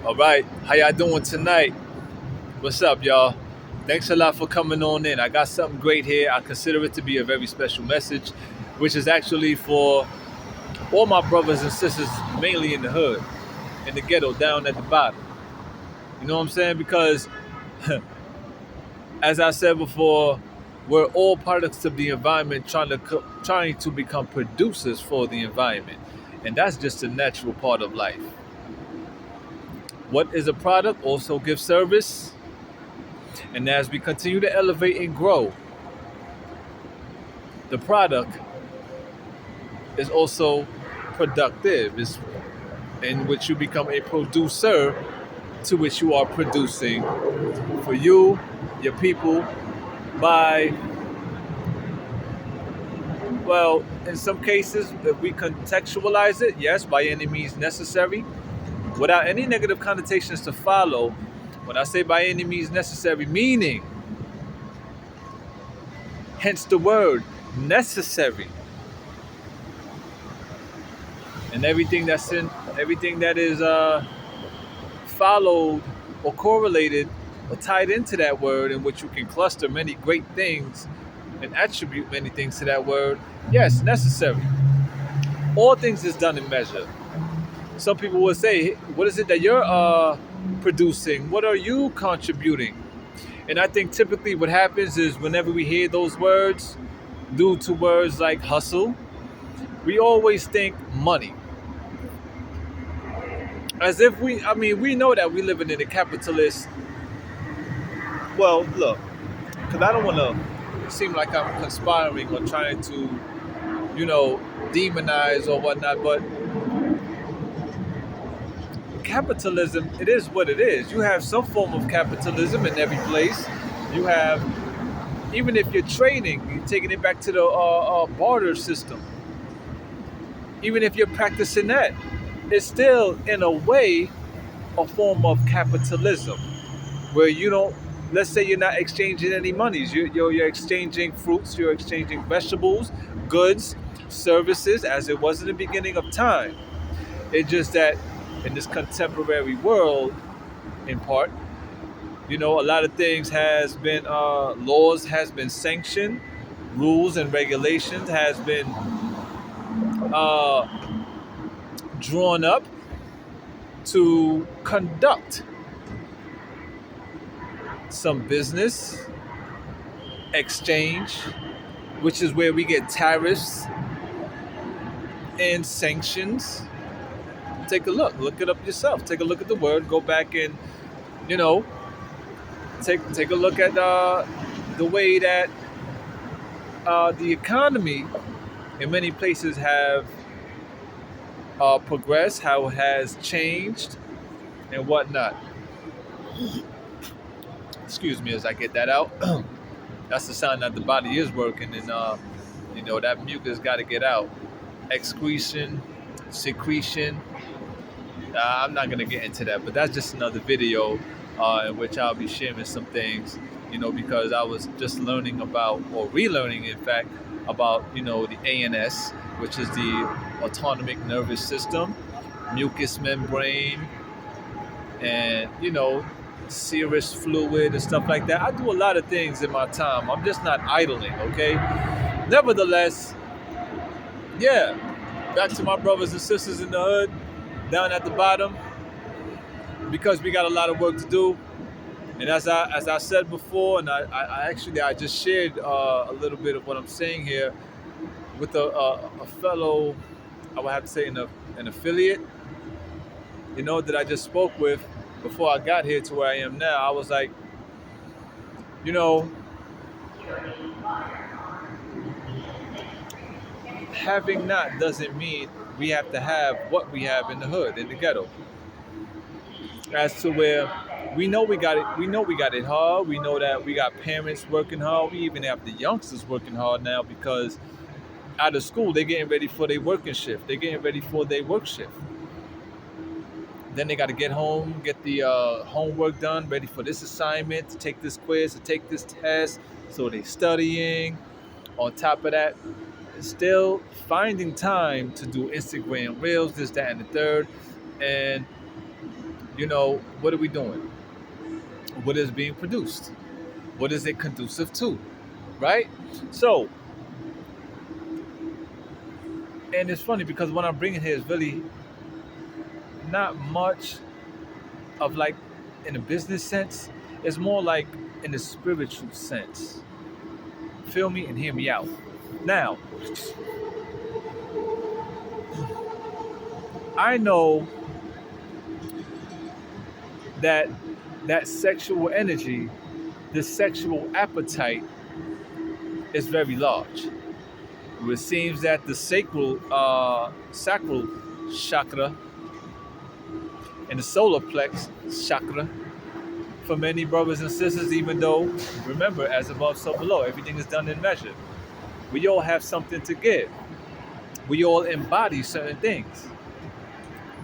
All right, how y'all doing tonight? What's up, y'all? Thanks a lot for coming on in. I got something great here. I consider it to be a very special message, which is actually for all my brothers and sisters, mainly in the hood, in the ghetto, down at the bottom. You know what I'm saying? Because, as I said before, we're all products of the environment, trying to become producers for the environment, and that's just a natural part of life. What is a product? Also gives service. And as we continue to elevate and grow, the product is also productive, is in which you become a producer to which you are producing for you, your people, by, well, in some cases, if we contextualize it, yes, by any means necessary, without any negative connotations to follow. When I say by any means necessary, meaning, hence the word necessary, and everything that is followed or correlated or tied into that word, in which you can cluster many great things and attribute many things to that word. Yes, necessary. All things is done in measure. Some people will say, what is it that you're producing? What are you contributing? And I think typically what happens is whenever we hear those words, due to words like hustle, we always think money. As if we know that we living in a capitalist. Well, look, because I don't want to seem like I'm conspiring or trying to, demonize or whatnot, but capitalism, it is what it is. You have some form of capitalism in every place. You have, even if you're trading, you're taking it back to the barter system. Even if you're practicing that, it's still, in a way, a form of capitalism where you don't, let's say you're not exchanging any monies. You're exchanging fruits, you're exchanging vegetables, goods, services, as it was in the beginning of time. It's just that in this contemporary world, in part, a lot of things has been, laws has been sanctioned, rules and regulations has been uh, drawn up to conduct some business exchange, which is where we get tariffs and sanctions. Take a look it up yourself. Take a look at the word. Go back and you know take a look at the way that the economy in many places have progressed, how it has changed, and whatnot. Excuse me as I get that out. That's the sign that the body is working, and that mucus got to get out. Excretion, secretion. I'm not gonna get into that, but that's just another video in which I'll be sharing some things. Because I was just learning about, or relearning, in fact, about the ANS, which is the autonomic nervous system, mucous membrane, and serous fluid and stuff like that. I do a lot of things in my time. I'm just not idling, okay? Nevertheless, yeah, back to my brothers and sisters in the hood, down at the bottom, because we got a lot of work to do. And as I said before, and I just shared a little bit of what I'm saying here with a fellow, I would have to say an affiliate, that I just spoke with before I got here to where I am now. I was like, you know, having not doesn't mean we have to have what we have in the hood, in the ghetto. As to where we know we got it hard. We know that we got parents working hard. We even have the youngsters working hard now because out of school they're getting ready for their working shift. They're getting ready for their work shift. Then they got to get home, get the homework done, ready for this assignment, to take this quiz, to take this test. So they're studying. On top of that, still finding time to do Instagram reels, this, that, and the third. And what are we doing? What is being produced? What is it conducive to? Right? So, and it's funny because what I'm bringing here is really not much of like in a business sense. It's more like in the spiritual sense. Feel me and hear me out. Now, I know that that sexual energy, the sexual appetite is very large. It seems that the sacral chakra and the solar plex chakra, for many brothers and sisters, even though, remember, as above, so below, everything is done in measure. We all have something to give. We all embody certain things.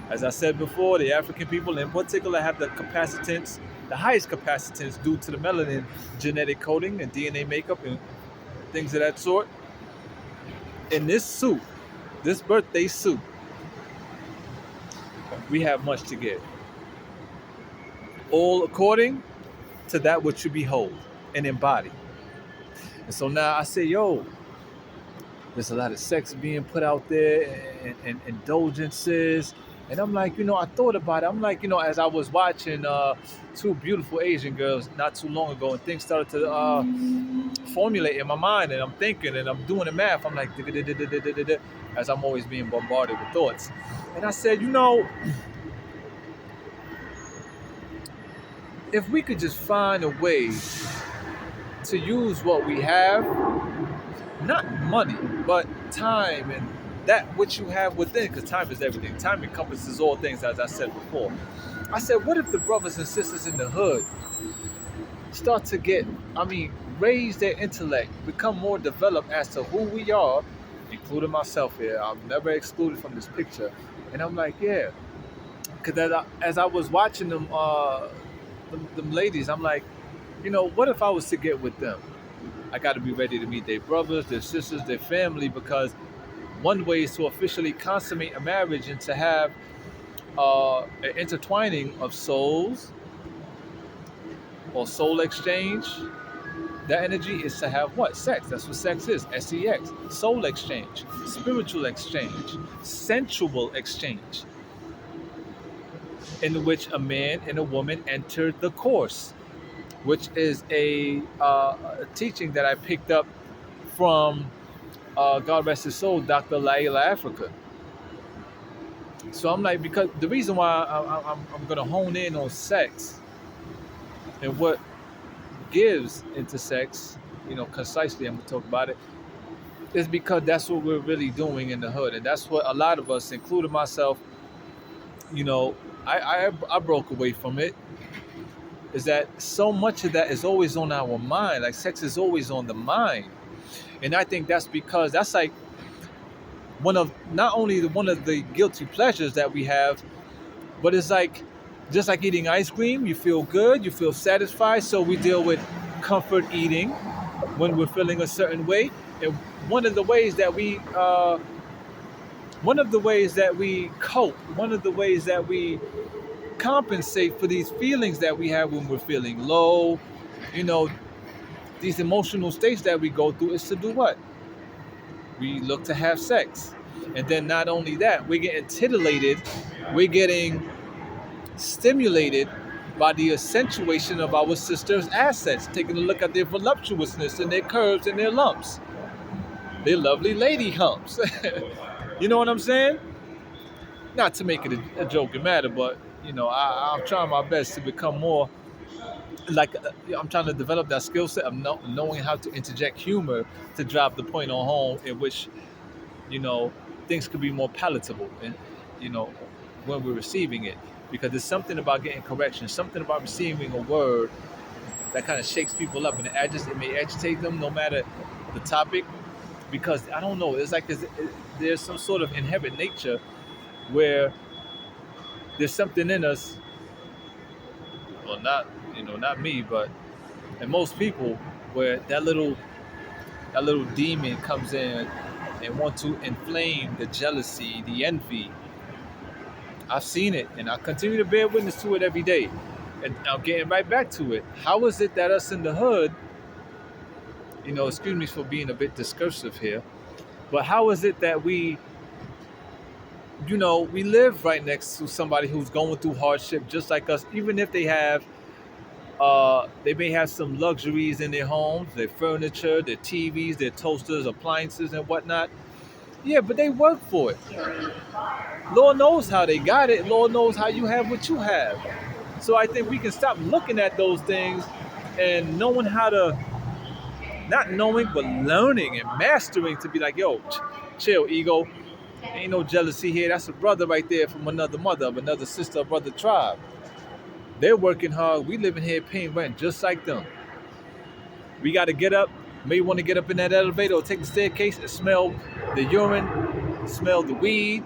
As I said before, the African people in particular have the capacitance, the highest capacitance due to the melanin genetic coding and DNA makeup and things of that sort. In this suit, this birthday suit, we have much to give. All according to that which you behold and embody. And so now I say, yo, there's a lot of sex being put out there and indulgences. And I'm like, I thought about it. I'm like, as I was watching two beautiful Asian girls not too long ago, and things started to formulate in my mind, and I'm thinking and I'm doing the math. I'm like, as I'm always being bombarded with thoughts. And I said, if we could just find a way to use what we have, not money, but time and that which you have within, because time is everything. Time encompasses all things, as I said before. I said, what if the brothers and sisters in the hood start to raise their intellect, become more developed as to who we are, including myself here. I'm never excluded from this picture. And I'm like, yeah. Because as I was watching them ladies, I'm like, what if I was to get with them? I got to be ready to meet their brothers, their sisters, their family, because one way is to officially consummate a marriage and to have an intertwining of souls or soul exchange. That energy is to have what? Sex. That's what sex is. SEX. Soul exchange, spiritual exchange, sensual exchange, in which a man and a woman entered the course, which is a teaching that I picked up from, God rest his soul, Dr. Laila Africa. So I'm like, because the reason why I'm going to hone in on sex and what gives into sex, concisely I'm going to talk about it, is because that's what we're really doing in the hood. And that's what a lot of us, including myself, I broke away from it. Is that so much of that is always on our mind. Like sex is always on the mind. And I think that's because that's like one of the guilty pleasures that we have, but it's like just like eating ice cream, you feel good, you feel satisfied. So we deal with comfort eating when we're feeling a certain way. And one of the ways that we cope, one of the ways that we compensate for these feelings that we have when we're feeling low, these emotional states that we go through, is to do what? We look to have sex. And then not only that, we're getting titillated, we're getting stimulated by the accentuation of our sisters' assets, taking a look at their voluptuousness and their curves and their lumps, their lovely lady humps. You know what I'm saying? Not to make it a joking matter, but I'm trying my best to become more like, I'm trying to develop that skill set of knowing how to interject humor to drive the point on home, in which things could be more palatable, and when we're receiving it, because there's something about getting correction, something about receiving a word that kind of shakes people up, and it may agitate them, no matter the topic, because I don't know, it's like there's some sort of inherent nature where there's something in us, well, not me, but and most people, where that little demon comes in and want to inflame the jealousy, the envy, I've seen it, and I continue to bear witness to it every day. And I'm getting right back to it. How is it that us in the hood, excuse me for being a bit discursive here, but how is it that we live right next to somebody who's going through hardship just like us, even if they may have some luxuries in their homes, their furniture, their TVs, their toasters, appliances, and whatnot. Yeah, but they work for it. Lord knows how they got it. Lord knows how you have what you have. So I think we can stop looking at those things and knowing how to, not knowing, but learning and mastering to be like, yo, chill, ego. Ain't no jealousy here. That's a brother right there from another mother, of another sister, of brother tribe. They're working hard. We living here paying rent just like them. We got to get up. May want to get up in that elevator or take the staircase and smell the urine, smell the weed,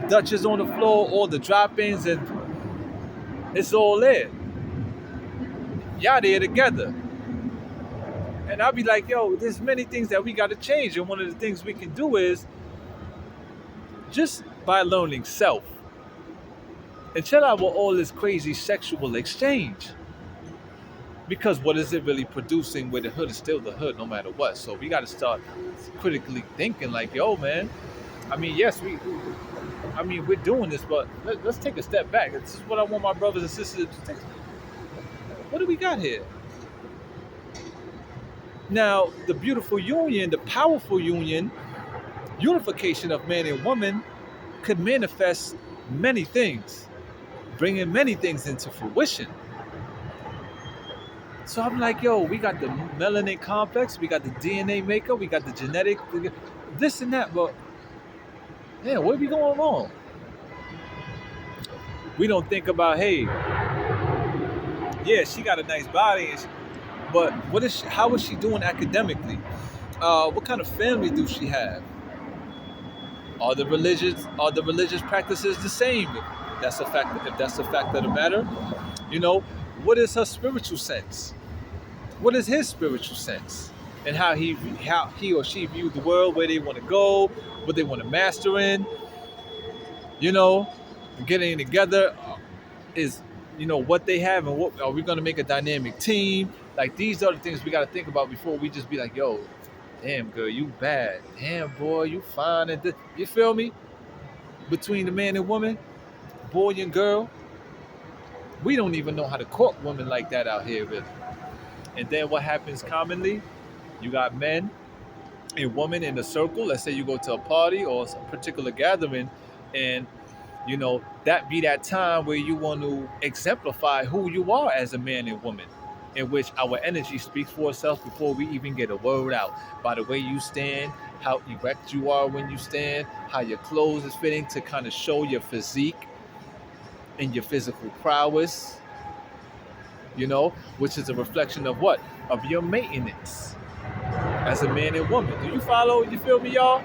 Dutchess on the floor, all the drop-ins, and it's all there. Y'all there together. And I'll be like, yo, there's many things that we got to change. And one of the things we can do is just by learning self. And chill out with all this crazy sexual exchange. Because what is it really producing where the hood is still the hood no matter what? So we got to start critically thinking like, yo, man, I mean, yes, we're doing this, but let's take a step back. This is what I want my brothers and sisters to take. What do we got here? Now, the beautiful union, the powerful union, unification of man and woman could manifest many things, bringing many things into fruition. So I'm like, yo, we got the melanin complex, we got the DNA maker, we got the genetic, this and that, but man, where we going wrong? We don't think about, hey, yeah, she got a nice body, but how is she doing academically? What kind of family do she have? Are the religious practices the same? If that's a fact of the matter. What is her spiritual sense? What is his spiritual sense? And how he or she view the world, where they want to go, what they want to master in. Getting together is, what they have, and what are we going to make a dynamic team? Like, these are the things we got to think about before we just be like, yo, damn girl, you bad. Damn boy, you fine. And you feel me? Between the man and woman, boy and girl, we don't even know how to court women like that out here, really. And then what happens commonly? You got men and women in a circle. Let's say you go to a party or a particular gathering, and that be that time where you want to exemplify who you are as a man and woman, in which our energy speaks for itself before we even get a word out. By the way you stand, how erect you are when you stand, how your clothes is fitting to kind of show your physique and your physical prowess, which is a reflection of what? Of your maintenance as a man and woman. Do you follow? You feel me, y'all?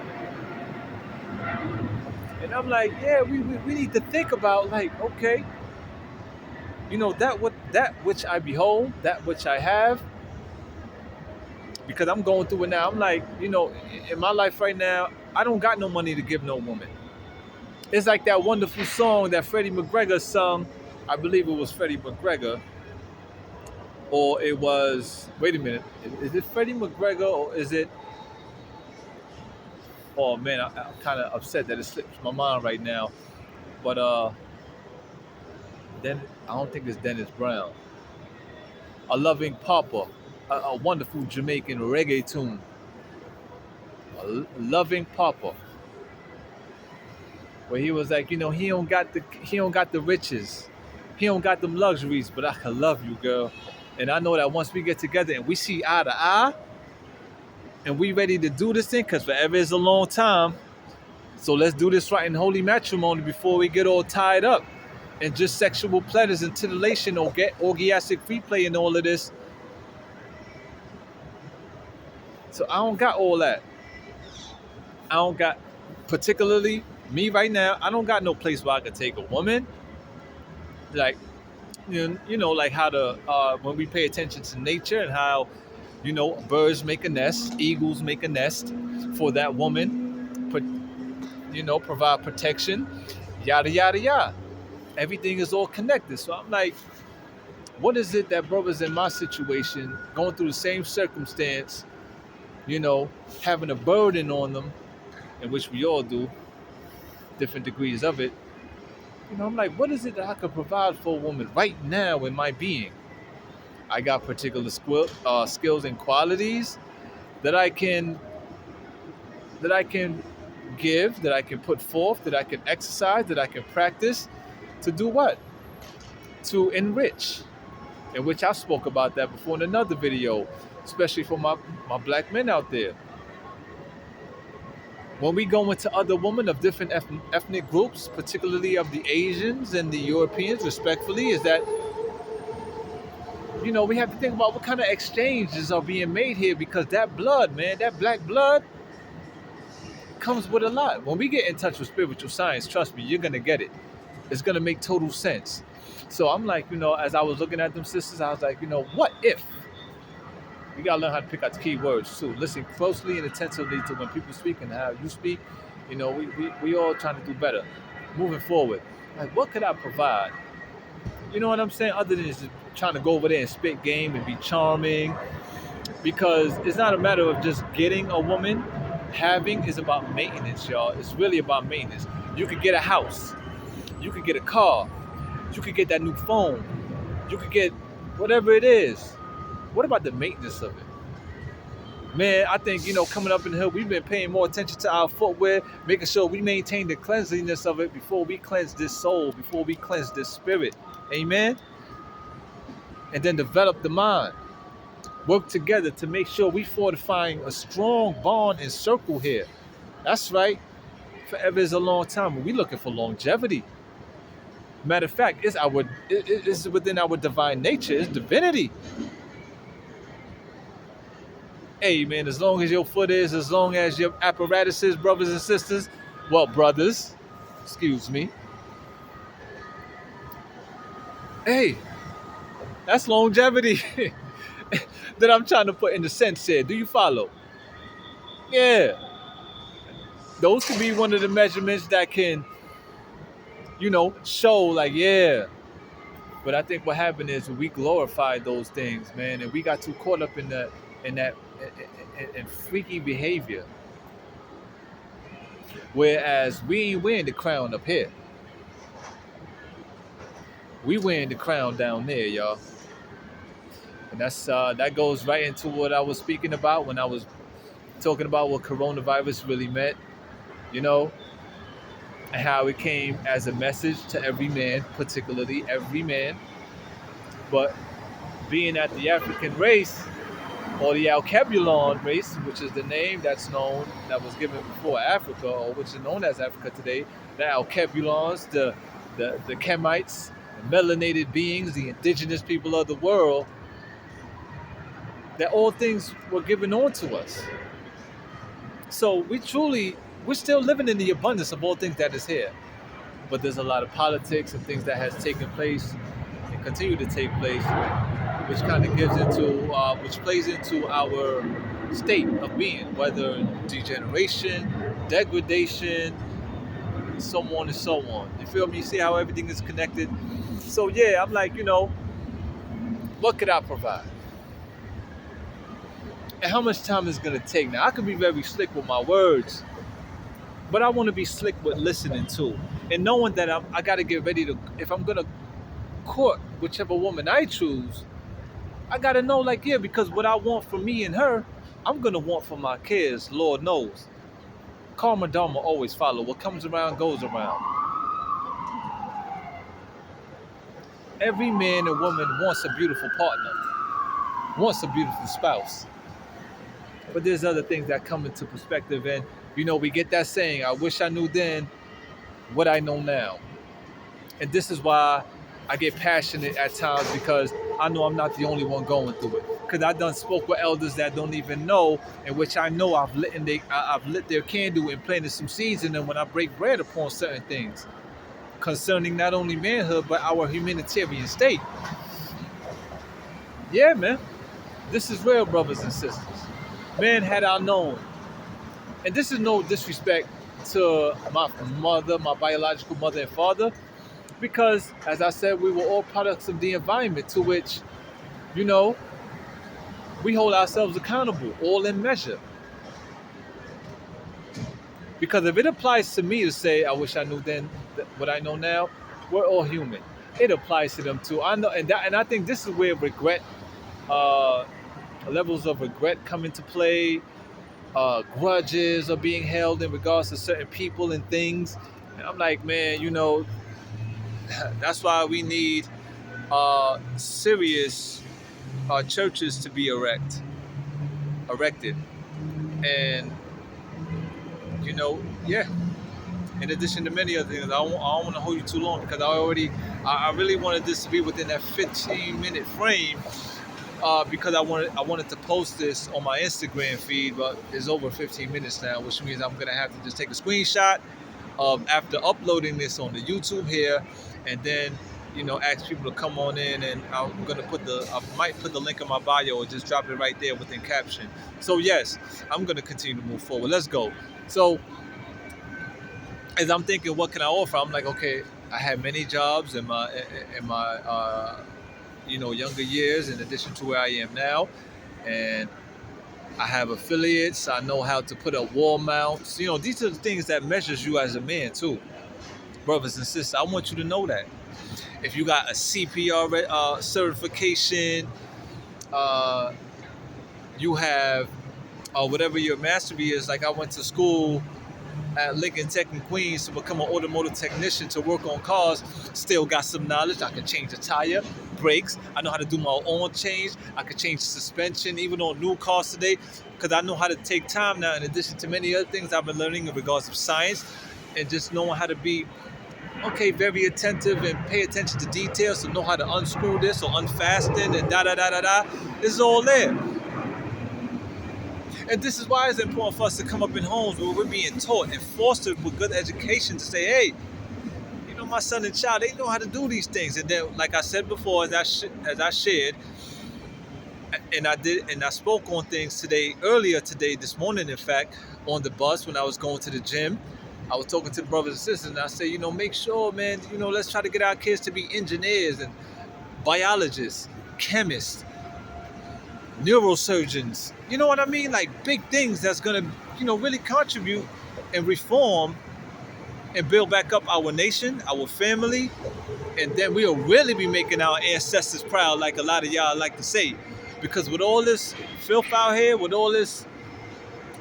And I'm like, yeah, we need to think about, like, okay, that which I behold, that which I have, because I'm going through it now. I'm like, in my life right now, I don't got no money to give no woman. It's like that wonderful song that Freddie McGregor sung. I believe it was Freddie McGregor. Or it was, wait a minute, is it Freddie McGregor or is it, oh man, I'm kind of upset that it slips my mind right now. But then I don't think it's Dennis Brown. A Loving Papa, a wonderful Jamaican reggae tune. Loving Papa. Where he was like, he don't got the riches. He don't got them luxuries, but I can love you, girl. And I know that once we get together and we see eye to eye, and we ready to do this thing, because forever is a long time. So let's do this right in holy matrimony before we get all tied up and just sexual pleasures and titillation or get orgiastic free play and all of this. So I don't got all that. I don't got, particularly me right now, I don't got no place where I can take a woman. Like, like how when we pay attention to nature and how, birds make a nest, eagles make a nest for that woman, provide protection. yada, yada, yada. Everything is all connected. So I'm like, what is it that brothers in my situation, going through the same circumstance, you know, having a burden on them, in which we all do, different degrees of it. I'm like, what is it that I could provide for a woman right now in my being? I got particular skills and qualities that I can give, that I can put forth, that I can exercise, that I can practice to do what? To enrich. In which I spoke about that before in another video, especially for my black men out there. When we go into other women of different ethnic groups, particularly of the Asians and the Europeans, respectfully, is that, we have to think about what kind of exchanges are being made here, because that blood, man, that black blood comes with a lot. When we get in touch with spiritual science, trust me, you're going to get it. It's going to make total sense. So I'm like, as I was looking at them sisters, I was like, what if? You got to learn how to pick out the key words too. Listen closely and attentively to when people speak and how you speak. We all trying to do better. Moving forward, like, what could I provide? You know what I'm saying? Other than just trying to go over there and spit game and be charming. Because it's not a matter of just getting a woman. Having is about maintenance, y'all. It's really about maintenance. You could get a house. You could get a car. You could get that new phone. You could get whatever it is. What about the maintenance of it? Man, I think, coming up in the hill, we've been paying more attention to our footwear, making sure we maintain the cleanliness of it before we cleanse this soul, before we cleanse this spirit. Amen? And then develop the mind. Work together to make sure we fortifying a strong bond and circle here. That's right. Forever is a long time. We're looking for longevity. Matter of fact, it's within our divine nature. It's divinity. Hey, man, as long as your foot is, as long as your apparatus is, brothers and sisters, brothers, excuse me. Hey, that's longevity that I'm trying to put in the sense here. Do you follow? Yeah. Those could be one of the measurements that can, show like, yeah. But I think what happened is we glorified those things, man, and we got too caught up in that freaky behavior. Whereas we ain't wearing the crown up here. We wearing the crown down there, y'all. And that goes right into what I was speaking about when I was talking about what coronavirus really meant, and how it came as a message to every man, particularly every man. But being that the African race, or the Alkebulan race, which is the name that was given before Africa, or which is known as Africa today, the Alkebulans, the Kemites, the melanated beings, the indigenous people of the world, that all things were given on to us. So we're still living in the abundance of all things that is here. But there's a lot of politics and things that has taken place and continue to take place, which kind of which plays into our state of being, whether degeneration, degradation, so on and so on. You feel me? You see how everything is connected? So yeah, I'm like, what could I provide? And how much time is it going to take? Now, I can be very slick with my words, but I want to be slick with listening too. And knowing that I got to get ready to, if I'm going to court whichever woman I choose, I got to know, because what I want for me and her, I'm going to want for my kids, Lord knows. Karma Dharma always follow. What comes around goes around. Every man and woman wants a beautiful partner, wants a beautiful spouse. But there's other things that come into perspective, and we get that saying, I wish I knew then what I know now. And this is why I get passionate at times, because I know I'm not the only one going through it. Because I done spoke with elders that don't even know, in which I know I've lit their candle and planted some seeds in them when I break bread upon certain things concerning not only manhood, but our humanitarian state. Yeah, man. This is real, brothers and sisters. Man, had I known, and this is no disrespect to my mother, my biological mother and father, because, as I said, we were all products of the environment to which, you know, we hold ourselves accountable, all in measure. Because if it applies to me to say, I wish I knew then what I know now, we're all human. It applies to them too. I know, and I think this is where regret, uh, levels of regret come into play. Grudges are being held in regards to certain people and things. And I'm like, man, that's why we need serious churches to be erected. And, yeah, in addition to many other things, I don't want to hold you too long because I really wanted this to be within that 15-minute frame, because I wanted to post this on my Instagram feed, but it's over 15 minutes now, which means I'm gonna have to just take a screenshot after uploading this on the YouTube here, and then ask people to come on in, and I might put the link in my bio or just drop it right there within caption. So yes, I'm gonna continue to move forward. Let's go. So as I'm thinking, what can I offer? I'm like, okay, I had many jobs in my younger years, in addition to where I am now, and I have affiliates. I know how to put up wall mounts. These are the things that measures you as a man too, brothers and sisters. I want you to know that if you got a CPR certification, uh, you have whatever your mastery is. Like, I went to school at Lincoln Tech in Queens to become an automotive technician to work on cars. Still got some knowledge. I can change a tire, brakes. I know how to do my own change. I can change suspension even on new cars today, because I know how to take time now, in addition to many other things I've been learning in regards of science, and just knowing how to be very attentive and pay attention to details, so know how to unscrew this or unfasten and da da da da da. This is all there. And this is why it's important for us to come up in homes where we're being taught and fostered with good education to say, hey, my son and child, they know how to do these things. And then, like I said before, as I shared, and I spoke on things earlier today, this morning, in fact, on the bus when I was going to the gym. I was talking to the brothers and sisters, and I said, make sure, man, let's try to get our kids to be engineers and biologists, chemists, neurosurgeons. You know what I mean? Like, big things that's going to, really contribute and reform and build back up our nation, our family, and then we'll really be making our ancestors proud, like a lot of y'all like to say. Because with all this filth out here, with all this,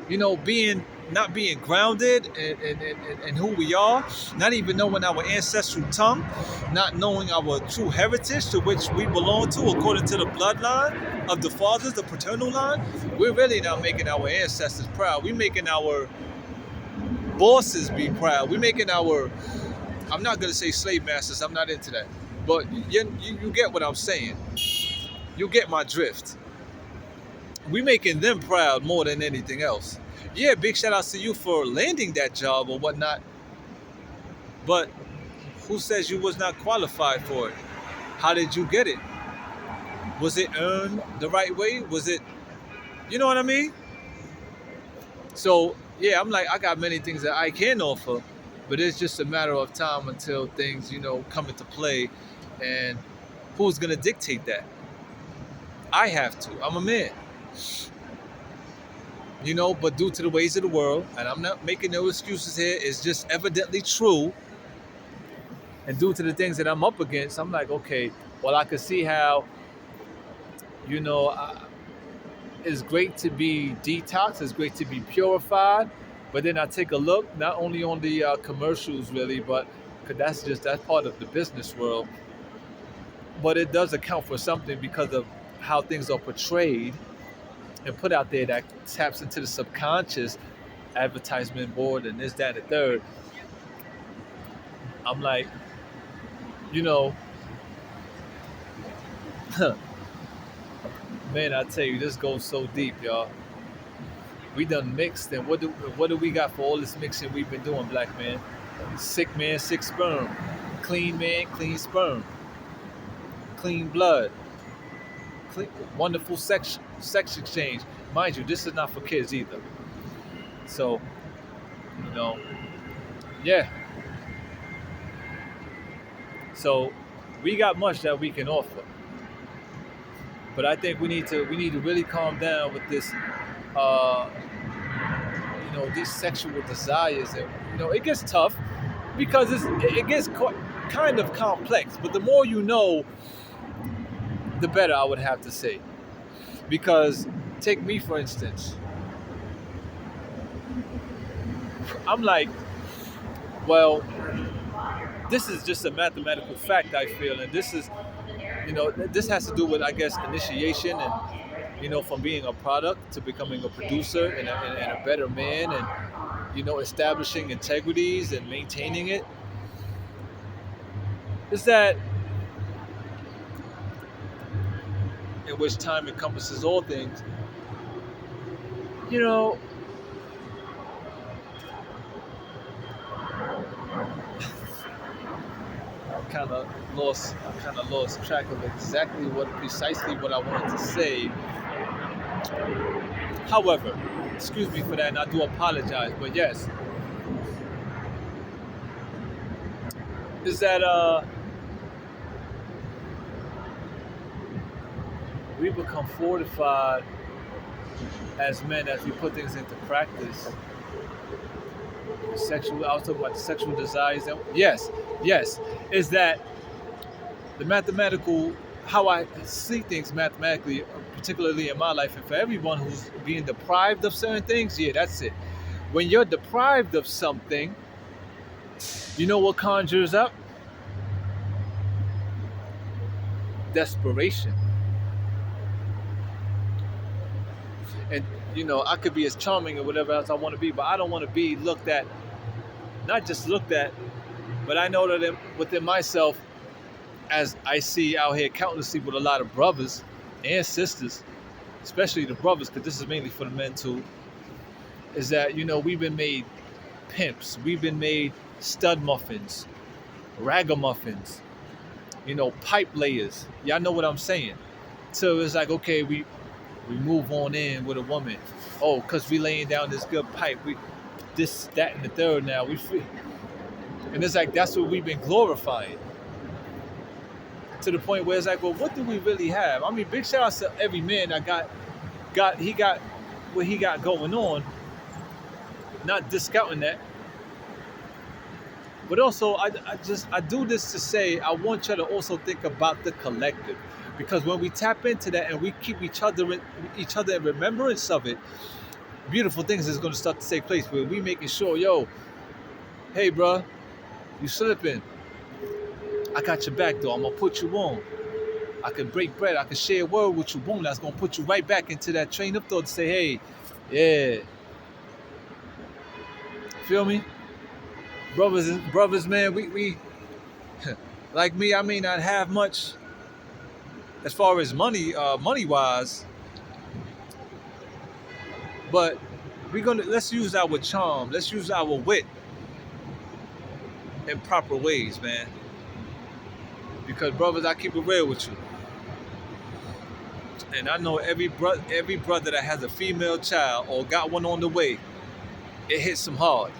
not being grounded in who we are, not even knowing our ancestral tongue, not knowing our true heritage to which we belong to according to the bloodline of the fathers, the paternal line, we're really not making our ancestors proud. We're making our bosses be proud. We're making I'm not going to say slave masters, I'm not into that. But you get what I'm saying. You get my drift. We're making them proud more than anything else. Yeah, big shout outs to you for landing that job or whatnot. But who says you was not qualified for it? How did you get it? Was it earned the right way? Was it, you know what I mean? So, yeah, I'm like, I got many things that I can offer, but it's just a matter of time until things, come into play. And who's going to dictate that? I have to. I'm a man. But due to the ways of the world, and I'm not making no excuses here, it's just evidently true. And due to the things that I'm up against, I'm like, okay, well, I can see how, it's great to be detoxed, it's great to be purified, but then I take a look, not only on the commercials really, but because that's part of the business world, but it does account for something because of how things are portrayed and put out there that taps into the subconscious advertisement board and this, that, and the third. I'm like, man, I tell you, this goes so deep, y'all. We done mixed, and what do we got for all this mixing we've been doing, black man? Sick man, sick sperm. Clean man, clean sperm. Clean blood. Wonderful sex exchange. Mind you, this is not for kids either. So, Yeah. So we got much that we can offer, but I think we need to really calm down with this. Uh, these sexual desires, and it gets tough because it gets kind of complex. But the more you know, the better, I would have to say. Because take me for instance, I'm like, well, this is just a mathematical fact I feel, and this has to do with, I guess, initiation and from being a product to becoming a producer and a better man, and establishing integrities and maintaining it. Is that in which time encompasses all things? You know, I kind of lost track of exactly precisely what I wanted to say. However, excuse me for that, and I do apologize. But yes, is that we become fortified as men as we put things into practice. Sexual, I was talking about the sexual desires. Yes, is that the mathematical, how I see things mathematically, particularly in my life, and for everyone who's being deprived of certain things, yeah, that's it. When you're deprived of something, you know what conjures up? Desperation. And I could be as charming or whatever else I want to be, but I don't want to be looked at, not just looked at, but I know that within myself, as I see out here countlessly with a lot of brothers and sisters, especially the brothers, because this is mainly for the men too, is that we've been made pimps, we've been made stud muffins, ragamuffins, pipe layers. Y'all know what I'm saying. So it's like, okay, we move on in with a woman. Oh, because we laying down this good pipe. We this, that, and the third now. We free. And it's like that's what we've been glorifying. To the point where it's like, well, what do we really have? I mean, big shout out to every man that got what he got going on. Not discounting that. But also, I do this to say I want you to also think about the collective, because when we tap into that and we keep each other in remembrance of it, beautiful things is going to start to take place. Where we making sure, yo, hey, bro, you slipping? I got your back though. I'm gonna put you on. I can break bread. I can share a word with you. Boom, that's gonna put you right back into that train of thought to say, hey, yeah, feel me? Brothers, man, we like me, I may not have much as far as money wise, but let's use our charm, let's use our wit in proper ways, man. Because brothers, I keep it real with you, and I know every brother that has a female child or got one on the way, it hits them hard,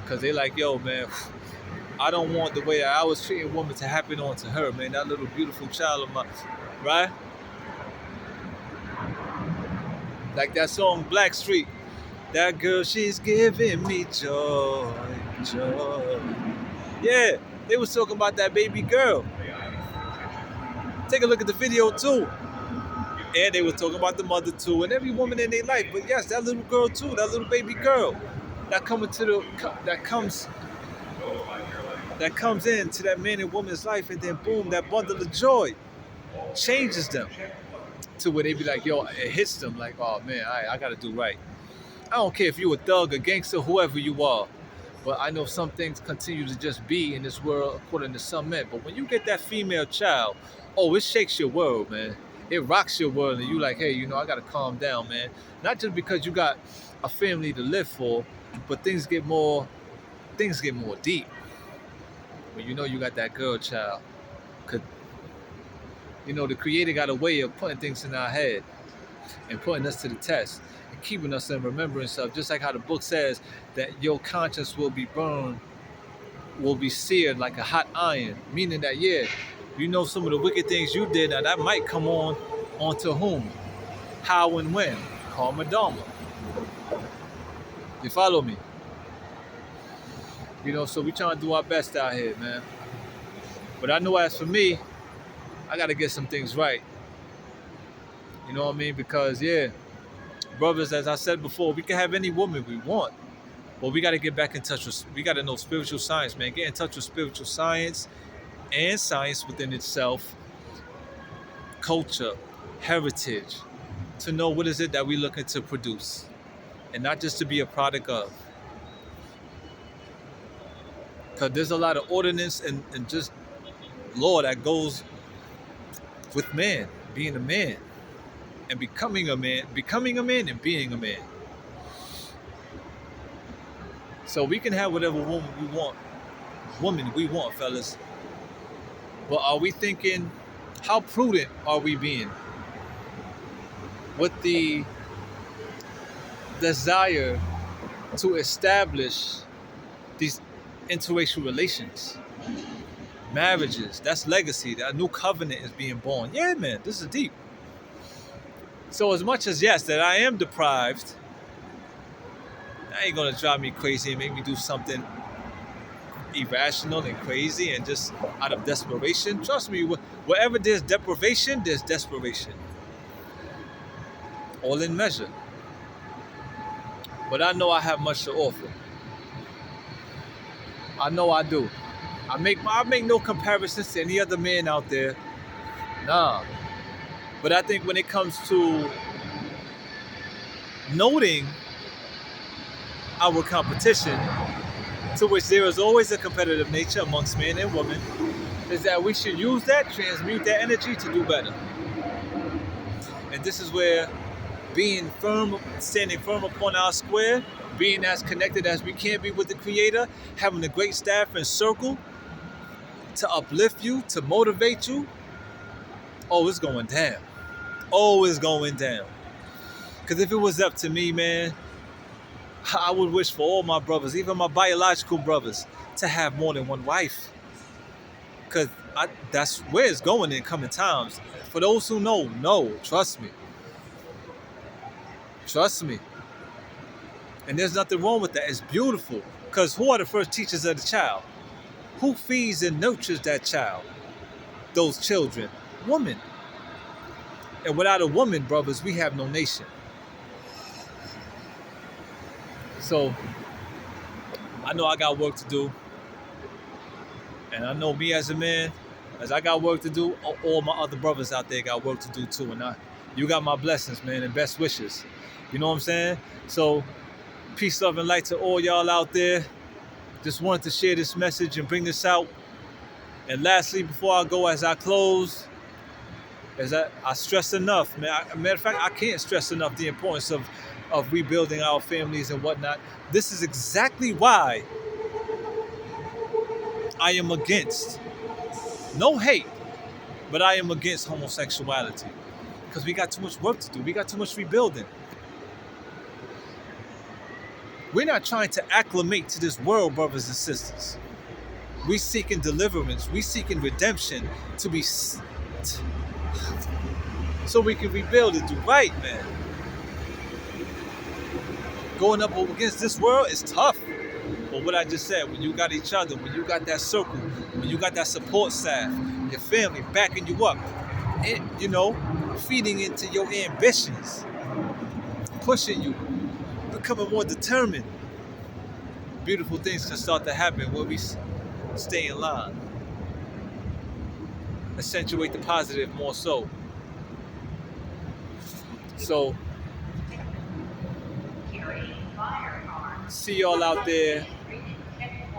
because they like, yo, man, I don't want the way I was treating women to happen onto her, man. That little beautiful child of mine, right? Like that song Blackstreet. That girl, she's giving me joy, joy. Yeah, they was talking about that baby girl. Take a look at the video too. And they were talking about the mother too, and every woman in their life. But yes, that little girl too, that little baby girl, that comes into that man and woman's life, and then boom, that bundle of joy changes them to where they be like, yo, it hits them like, oh man, I gotta do right. I don't care if you a thug, a gangster, whoever you are. But I know some things continue to just be in this world according to some men. But when you get that female child, oh, it shakes your world, man. It rocks your world, and you like, hey, I gotta calm down, man. Not just because you got a family to live for, but things get more deep when you got that girl child. Cause the Creator got a way of putting things in our head and putting us to the test and keeping us in remembrance of, just like how the book says that your conscience will be burned will be seared like a hot iron, meaning that, yeah, you know some of the wicked things you did, now that might come onto whom, how and when, karma dharma. You follow me? You know, so we trying to do our best out here, man. But I know as for me, I gotta get some things right. You know what I mean? Because yeah, brothers, as I said before, we can have any woman we want. But we gotta get back in touch with, we gotta know spiritual science, man. Get in touch with spiritual science and science within itself, culture, heritage, to know what is it that we're looking to produce. And not just to be a product of. Because there's a lot of ordinance and just law that goes with man, being a man, and becoming a man and being a man. So we can have whatever woman we want, fellas. But are we thinking, how prudent are we being with the desire to establish these interracial relations, marriages? That's legacy. That new covenant is being born. Yeah, man, this is deep. So as much as, yes, that I am deprived, that ain't gonna drive me crazy and make me do something irrational and crazy and just out of desperation. Trust me, wherever there's deprivation, there's desperation. All in measure. But I know I have much to offer. I know I do. I make no comparisons to any other man out there. Nah. But I think when it comes to noting our competition, to which there is always a competitive nature amongst man and woman, is that we should use that, transmute that energy to do better. And this is where being firm, standing firm upon our square, being as connected as we can be with the Creator, having a great staff and circle to uplift you, to motivate you. Oh, it's going down. Oh, it's going down. Because if it was up to me, man, I would wish for all my brothers, even my biological brothers, to have more than one wife. Because that's where it's going in coming times. For those who know, trust me. Trust me. And there's nothing wrong with that. It's beautiful. Because who are the first teachers of the child? Who feeds and nurtures that child? Those children. Woman. And without a woman, brothers, we have no nation. So, I know I got work to do. And I know me as a man, as I got work to do, all my other brothers out there got work to do too. And you got my blessings, man, and best wishes. You know what I'm saying? So, peace, love, and light to all y'all out there. Just wanted to share this message and bring this out. And lastly, before I go, as I close, as I stress enough, man. Matter of fact, I can't stress enough the importance of rebuilding our families and whatnot. This is exactly why I am against, no hate, but I am against homosexuality. Because we got too much work to do. We got too much rebuilding. We're not trying to acclimate to this world, brothers and sisters. We seeking deliverance. We seeking redemption to be, so we can rebuild and do right, man. Going up against this world is tough. But what I just said, when you got each other, when you got that circle, when you got that support staff, your family backing you up, and, you know, feeding into your ambitions, pushing you, becoming more determined, beautiful things can start to happen when we stay in line. Accentuate the positive more so. So, see y'all out there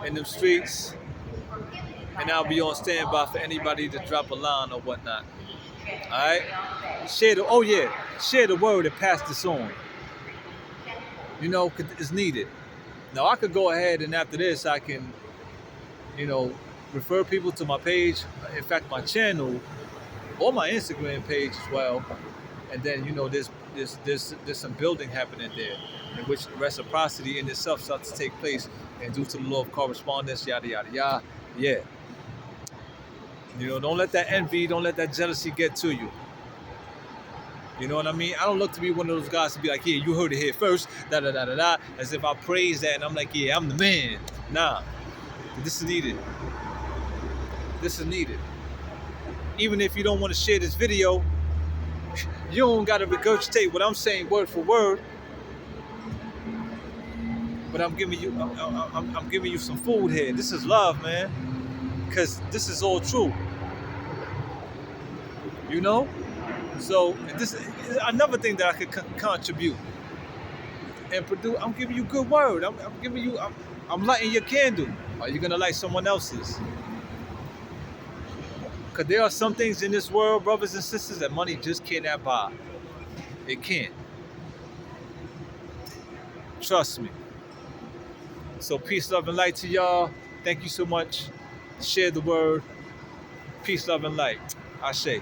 in them streets, and I'll be on standby for anybody to drop a line or whatnot. All right, share the word and pass this on. You know, it's needed. Now I could go ahead and after this I can, you know, refer people to my page. In fact, my channel or my Instagram page as well. And then, you know, there's some building happening there, in which reciprocity in itself starts to take place and due to the law of correspondence, yada yada yada. Yeah. You know, don't let that envy, don't let that jealousy get to you. You know what I mean? I don't look to be one of those guys to be like, yeah, you heard it here first, da da da da da, as if I praise that and I'm like, yeah, I'm the man. Nah, this is needed. This is needed. Even if you don't want to share this video, you don't got to regurgitate what I'm saying word for word. But I'm giving you, I'm giving you some food here. This is love, man, because this is all true. You know. So this is another thing that I could contribute and produce. I'm giving you good word. I'm giving you. I'm lighting your candle. Are you gonna light someone else's? Because there are some things in this world, brothers and sisters, that money just cannot buy. It can't. Trust me. So peace, love, and light to y'all. Thank you so much. Share the word. Peace, love, and light. Ashe.